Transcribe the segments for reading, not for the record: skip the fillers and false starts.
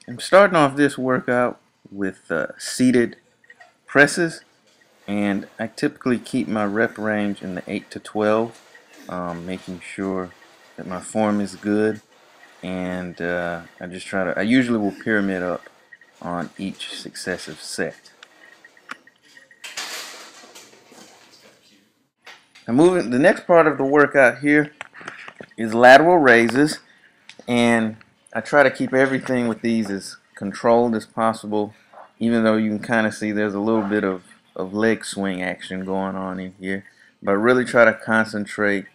I'm starting off this workout with seated presses, and I typically keep my rep range in the 8 to 12, making sure that my form is good, and I usually will pyramid up on each successive set. Now moving, the next part of the workout here is lateral raises, and I try to keep everything with these as controlled as possible, even though you can kind of see there's a little bit of leg swing action going on in here. But I really try to concentrate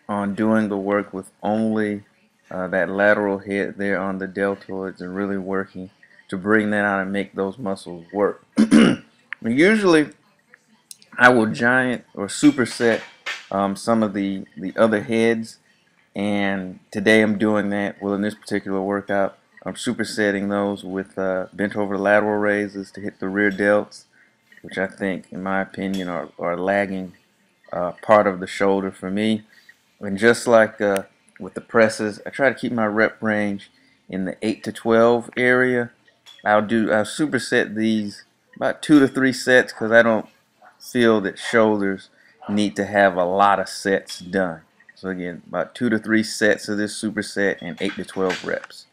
on doing the work with only that lateral head there on the deltoids, and really working to bring that out and make those muscles work. Usually I will giant or superset some of the other heads, and today I'm doing that. Well, in this particular workout, I'm supersetting those with bent over lateral raises to hit the rear delts, which I think, in my opinion, are lagging part of the shoulder for me. And just like with the presses, I try to keep my rep range in the 8 to 12 area. I'll superset these about 2 to 3 sets, because I don't feel that shoulders need to have a lot of sets done. So again, about 2 to 3 sets of this superset and 8 to 12 reps.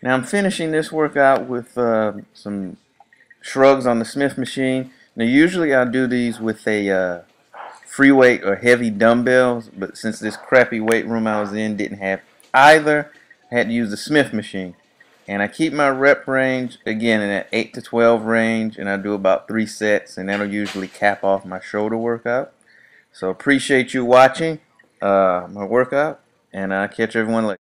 Now I'm finishing this workout with some shrugs on the Smith machine. Now usually I'll do these with a free weight or heavy dumbbells, but since this crappy weight room I was in didn't have either, I had to use the Smith machine. And I keep my rep range again in that 8 to 12 range, and I do about 3 sets, and that'll usually cap off my shoulder workout. So appreciate you watching my workout, and I'll catch everyone later.